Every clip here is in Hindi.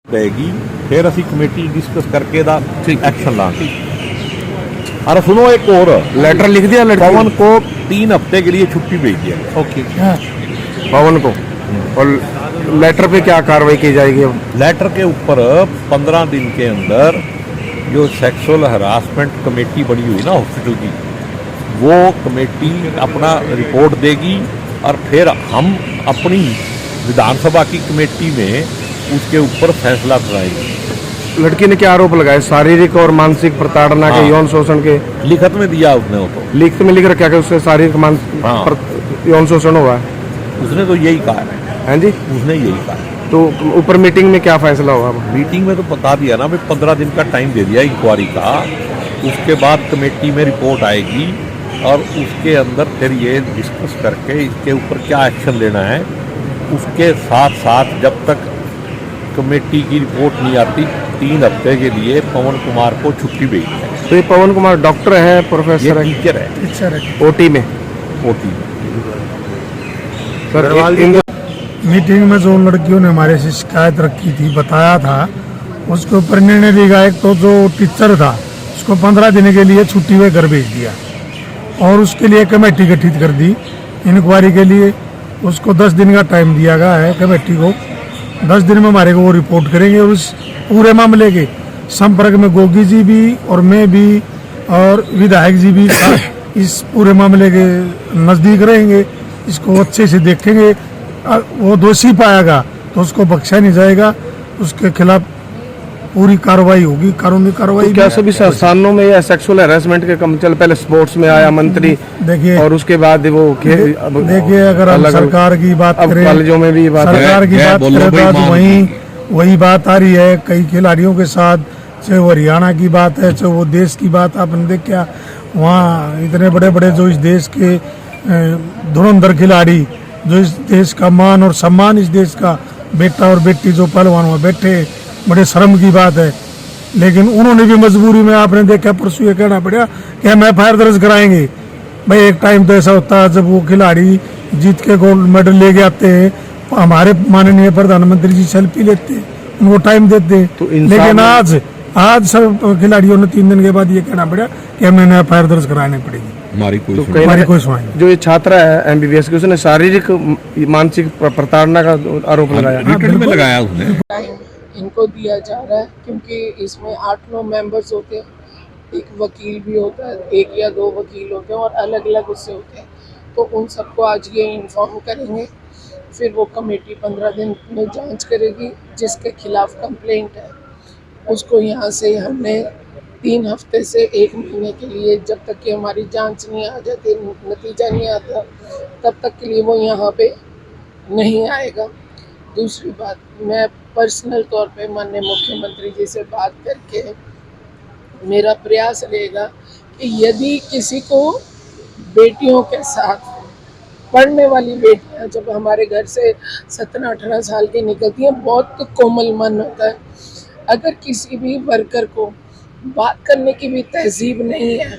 देगी, फिर असी कमेटी डिस्कस करके दा एक्शन लांगे। और सुनो, एक और लेटर लिख दिया पवन को 3 हफ्ते के लिए छुट्टी भेज दिया। ओके, पवन को। और लेटर पे क्या कार्रवाई की जाएगी? लेटर के ऊपर 15 दिन के अंदर जो सेक्सुअल हरासमेंट कमेटी बनी हुई ना हॉस्पिटल की, वो कमेटी अपना रिपोर्ट देगी और फिर हम अपनी विधानसभा की कमेटी में उसके ऊपर फैसला कराएंगे। लड़की ने क्या आरोप लगाए? शारीरिक और मानसिक प्रताड़ना के, यौन शोषण के। लिखत में दिया उसने, वो तो लिखत में लिख रखा है कि उससे शारीरिक मानसिक यौन शोषण हुआ है। उसने तो यही कहा है। हाँ जी, उसने यही कहा। तो ऊपर मीटिंग में क्या फैसला हुआ? मीटिंग में तो बता दिया ना, भाई 15 दिन का टाइम दे दिया इंक्वायरी का। उसके बाद कमेटी में रिपोर्ट आएगी और उसके अंदर फिर ये डिस्कस करके इसके ऊपर क्या एक्शन लेना है। उसके साथ साथ जब तक कमेटी की रिपोर्ट नहीं आती, 3 हफ्ते के लिए पवन कुमार को छुट्टी भेजी है। तो ये पवन कुमार डॉक्टर है, प्रोफेसर है, टीचर है, ओटी में। ओटी सर, मीटिंग में जो लड़कियों ने हमारे से शिकायत रखी थी, बताया था, उसके ऊपर निर्णय लिया। एक तो जो टीचर था उसको 15 दिन के लिए छुट्टी में घर भेज दिया और उसके लिए कमेटी गठित कर दी इंक्वायरी के लिए। उसको 10 दिन का टाइम दिया गया है कमेटी को। 10 दिन में हमारे को वो रिपोर्ट करेंगे और उस पूरे मामले के संपर्क में गोगी जी भी और मैं भी और विधायक जी भी इस पूरे मामले के नज़दीक रहेंगे। इसको अच्छे से देखेंगे। वो दोषी पाएगा तो उसको बख्शा नहीं जाएगा, उसके खिलाफ पूरी कार्रवाई होगी, कानूनी कार्रवाई। तो क्या सभी संस्थानों में या सेक्सुअल हैरेसमेंट के कम चल? पहले स्पोर्ट्स में आया मंत्री, देखिए, और उसके बाद वो देखिए, अगर हम सरकार की बात करें, कॉलेजों में भी सरकार की बात करें तो वही बात आ रही है कई खिलाड़ियों के साथ। चाहे वो हरियाणा की बात है, चाहे वो देश की बात। आपने देखा वहाँ इतने बड़े बड़े जो इस देश के धुरंधर खिलाड़ी, जो इस देश का मान और सम्मान, इस देश का बेटा और बेटी जो पहलवान हुआ बैठे, बड़े शर्म की बात है। लेकिन उन्होंने भी मजबूरी में, आपने देखा परसों ये कहना पड़ा कि हम एफआईआर दर्ज कराएंगे। भाई एक टाइम तो ऐसा होता है जब वो खिलाड़ी जीत के गोल्ड मेडल लेके आते हैं, हमारे माननीय प्रधानमंत्री जी सेल्फी लेते हैं, उनको टाइम देते हैं। तो लेकिन आज सब खिलाड़ियों ने 3 दिन के बाद ये कहना पड़ा कि हमें एफआईआर दर्ज करानी पड़ेगी। हमारी कोई सुनाई। जो ये छात्रा है एमबीबीएस की, उसने शारीरिक मानसिक प्रताड़ना का आरोप लगाया। में लगाया उसने। इनको दिया जा रहा है क्योंकि इसमें 8-9 मेंबर्स होते हैं, एक वकील भी होता है, 1 या 2 वकील होते हैं और अलग अलग उससे होते हैं। तो उन सबको आज ये इन्फॉर्म करेंगे, फिर वो कमेटी 15 दिन में जांच करेगी। जिसके खिलाफ कंप्लेंट है उसको यहाँ से हमने 3 हफ्ते से 1 महीने के लिए, जब तक कि हमारी जांच नहीं आ जाती, नतीजा नहीं आता, तब तक के लिए वो यहाँ पे नहीं आएगा। दूसरी बात, मैं पर्सनल तौर पे माननीय मुख्यमंत्री जी से बात करके मेरा प्रयास रहेगा कि यदि किसी को बेटियों के साथ, पढ़ने वाली बेटियां जब हमारे घर से 17-18 साल की निकलती हैं, बहुत कोमल मन होता है। अगर किसी भी वर्कर को बात करने की भी तहजीब नहीं है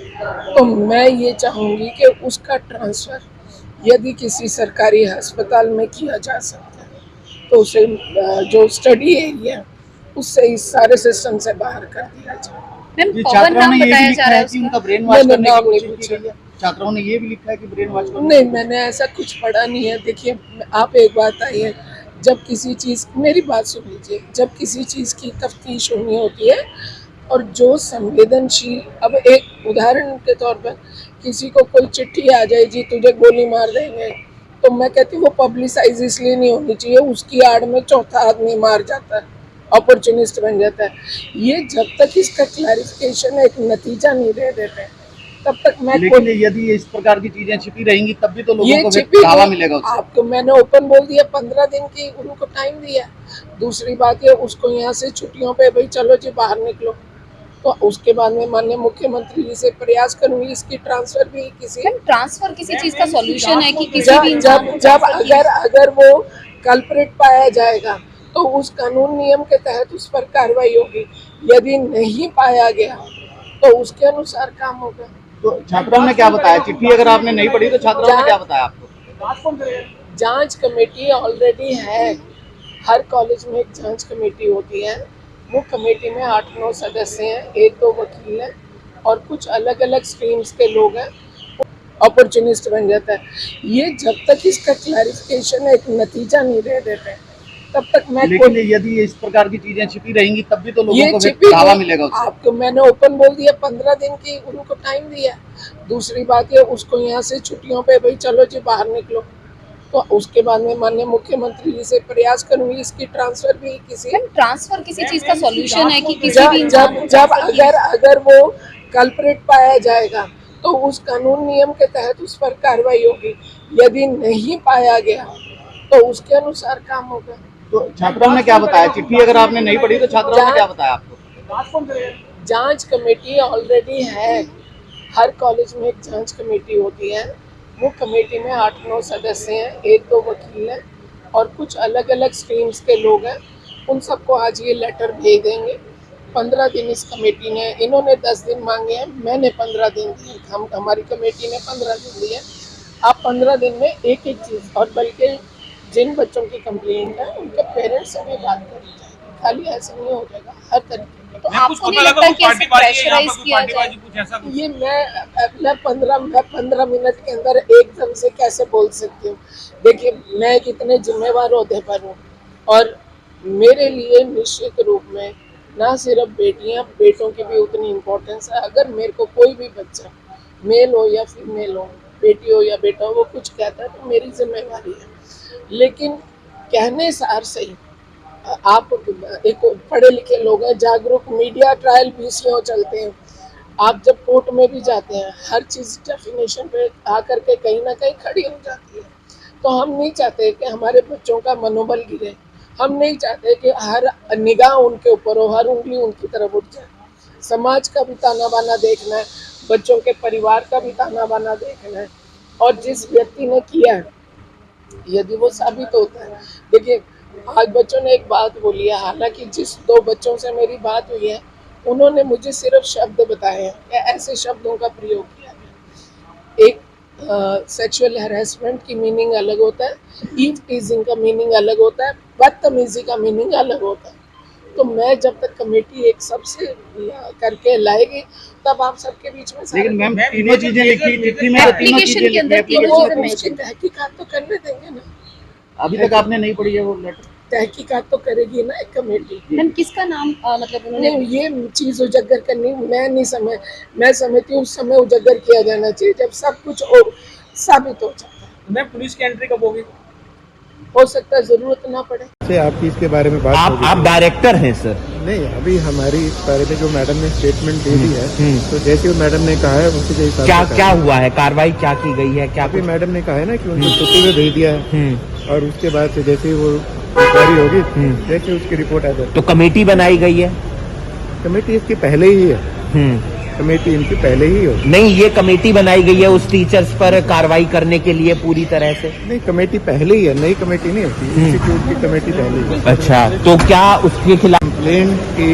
तो मैं ये चाहूँगी कि उसका ट्रांसफ़र यदि किसी सरकारी अस्पताल में किया जा सकता है तो उसे जो स्टडी एरिया उससे इस सारे सिस्टम से बाहर कर दिया जाए। छात्राओं ने ये भी लिखा है कि उनका ब्रेन वॉश करने की कोशिश की है। छात्राओं ने ये भी लिखा है कि ब्रेन वॉश नहीं, मैंने ऐसा कुछ पढ़ा नहीं है। देखिए, आप एक बात आई है, जब किसी चीज़, मेरी बात सुन लीजिए, जब किसी चीज़ की तफ्तीश होनी होती है और जो संवेदनशील, अब एक उदाहरण के तौर पर किसी को कोई चिट्ठी आ जाए, जी तुझे गोली मार देंगे, तो मैं कहती हूँ वो पब्लिसाइज इसलिए नहीं होनी चाहिए, उसकी आड़ में चौथा आदमी मार जाता है, अपॉर्चुनिस्ट बन जाता है। ये जब तक इसका क्लैरिफिकेशन, एक नतीजा नहीं दे देते तब तक मैं, लेकिन यदि इस प्रकार की चीजें छिपी रहेंगी तब भी तो लोगों को बढ़ावा मिलेगा उससे। आपको मैंने ओपन बोल दिया, 15 दिन की उनको टाइम दिया। दूसरी बात ये, उसको यहाँ से छुट्टियों पे भाई चलो जी बाहर निकलो, तो उसके बाद में माननीय मुख्यमंत्री जी से प्रयास करूंगी इसकी ट्रांसफर भी। ट्रांसफर किसी चीज का सॉल्यूशन है कि किसी भी जब अगर वो कल्प्रिट पाया जाएगा तो उस कानून नियम के तहत उस पर कार्रवाई होगी। यदि नहीं पाया गया तो उसके अनुसार काम होगा। तो छात्राओं ने क्या बताया? चिट्ठी अगर आपने नहीं पढ़ी तो छात्राओं ने क्या बताया आपको? जांच कमेटी ऑलरेडी है, हर कॉलेज में एक जांच कमेटी होती है। वो कमेटी में 8-9 सदस्य हैं, 1-2 वकील हैं और कुछ अलग अलग स्ट्रीम्स के लोग हैं। अपॉर्चुनिस्ट बन जाता है। ये जब तक इसका क्लैरिफिकेशन एक नतीजा नहीं दे देते तब तक मैं लेकिन यदि इस प्रकार की चीजें छिपी रहेंगी तब भी तो लोगों ये को फिर छिपी दावा नहीं। मिलेगा उससे। आपको मैंने ओपन बोल दिया, 15 दिन की उनको टाइम दिया। दूसरी बात है उसको यहाँ से छुट्टियों पे भाई चलो जी बाहर निकलो, तो उसके बाद में माननीय मुख्यमंत्री जी से प्रयास करूंगी इसकी ट्रांसफर भी किसी मैम ट्रांसफर किसी चीज का सॉल्यूशन है कि किसी जब भी जब इंसान को जब transfer किया अगर वो कल्प्रिट पाया जाएगा तो उस कानून नियम के तहत उस पर कार्रवाई होगी। यदि नहीं पाया गया तो उसके अनुसार काम होगा। तो छात्रों ने क्या बताया? चिट्ठी अगर आपने नहीं पढ़ी तो छात्रों ने क्या बताया आपको? जांच कमेटी ऑलरेडी है, हर कॉलेज में एक जांच कमेटी होती है। वो कमेटी में 8-9 सदस्य हैं, 1-2 वकील हैं और कुछ अलग अलग स्ट्रीम्स के लोग हैं। उन सबको आज ये लेटर भेज देंगे। 15 दिन इस कमेटी ने, इन्होंने 10 दिन मांगे हैं, मैंने 15 दिन दिए, हमारी कमेटी ने 15 दिन दिए। आप 15 दिन में एक चीज़, और बल्कि जिन बच्चों की कंप्लेंट है उनके पेरेंट्स से भी बात करी जाएगी, खाली ऐसे नहीं हो जाएगा हर तरीके तो आपको नहीं लगता कि ऐसे प्रेशराइज किया जाए? ये मैं 15 मिनट के अंदर एकदम से कैसे बोल सकती हूँ। देखिए मैं कितने जिम्मेवार ओहदे पर हूँ और मेरे लिए निश्चित रूप में ना सिर्फ बेटियाँ बेटों की भी उतनी इम्पोर्टेंस है। अगर मेरे को कोई भी बच्चा मेल हो या फीमेल हो, बेटी हो या बेटा हो, वो कुछ कहता है तो मेरी जिम्मेवारी है। लेकिन कहने सार सही, आप एक पढ़े लिखे लोग हैं, जागरूक, मीडिया ट्रायल पीसीओ चलते हैं। आप जब कोर्ट में भी जाते हैं हर चीज़ डेफिनेशन पे आकर के कहीं ना कहीं खड़ी हो जाती है। तो हम नहीं चाहते कि हमारे बच्चों का मनोबल गिरे, हम नहीं चाहते कि हर निगाह उनके ऊपर हो, हर उंगली उनकी तरफ उठ जाए। समाज का भी ताना बाना देखना है, बच्चों के परिवार का भी ताना बाना देखना है। और जिस व्यक्ति ने किया है यदि वो साबित होता है, देखिए आज बच्चों ने एक बात बोली है, हालांकि जिस 2 बच्चों से मेरी बात हुई है उन्होंने मुझे सिर्फ शब्द बताए हैं कि ऐसे शब्दों का प्रयोग किया गया। एक सेक्सुअल हैरेसमेंट की मीनिंग अलग होता है, ईव टीजिंग का मीनिंग अलग होता है, बदतमीजी का मीनिंग अलग होता है। तो मैं जब तक कमेटी एक सबसे करके लाएगी तब आप सबके बीच में लेकिन मैम तीनों चीजें लिखी चिट्ठी में, तो तीनों एप्लीकेशन चीजें के अंदर लिखी तीनों है। चीजें वो तहकीकात तो करने देंगे ना, अभी तक आपने नहीं पढ़ी है वो लेटर? तहकीकात तो करेगी ना एक कमेटी। मैम किसका नाम मतलब उन्होंने नहीं ये चीज़ उजागर करनी मैं समझती हूँ उस समय उजागर किया जाना चाहिए जब सब कुछ साबित हो जाता है। मैं पुलिस की एंट्री कब होगी? हो सकता है जरूरत ना पड़े। से आपकी इसके बारे में बात हो गई आप डायरेक्टर हैं सर? नहीं, अभी हमारी इस बारे में जो मैडम ने स्टेटमेंट दे दी है, तो जैसे वो मैडम ने कहा है उसी के हिसाब क्या से क्या हुआ है, कार्रवाई क्या की गई है, क्या अभी मैडम ने कहा है ना कि उनको छुट्टी में भेज दिया है और उसके बाद से जैसे वो इंक्वायरी होगी जैसे उसकी रिपोर्ट आ जाए। तो कमेटी बनाई गई है? कमेटी इसकी पहले ही है, कमेटी इनकी पहले ही होगी। नहीं, ये कमेटी बनाई गई है उस टीचर्स पर कार्रवाई करने के लिए पूरी तरह से? नहीं, कमेटी पहले ही है, नई कमेटी नहीं होती, इंस्टीट्यूट की कमेटी पहले ही है। अच्छा, तो क्या उसके खिलाफ कंप्लेंट की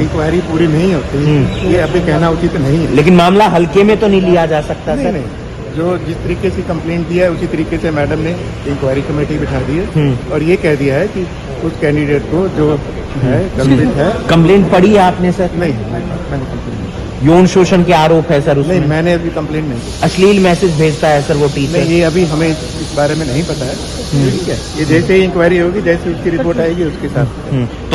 इंक्वायरी पूरी नहीं होती, ये अभी कहना उचित नहीं है। लेकिन मामला हल्के में तो नहीं लिया जा सकता नहीं सर? नहीं, जो जिस तरीके से कंप्लेंट दिया है उसी तरीके से मैडम ने इंक्वायरी कमेटी बिठा दी है और ये कह दिया है कि उस कैंडिडेट को जो है कंप्लेंट है। कंप्लेंट पढ़ी है आपने सर? नहीं, मैंने कंप्लेंट यौन शोषण के आरोप है सर उसमें? नहीं, मैंने अभी कंप्लेंट नहीं की। अश्लील मैसेज भेजता है सर वो नहीं, टीचर? ये अभी हमें इस बारे में नहीं पता है। ठीक है, ये जैसे ही इंक्वायरी होगी, जैसे उसकी रिपोर्ट आएगी उसके साथ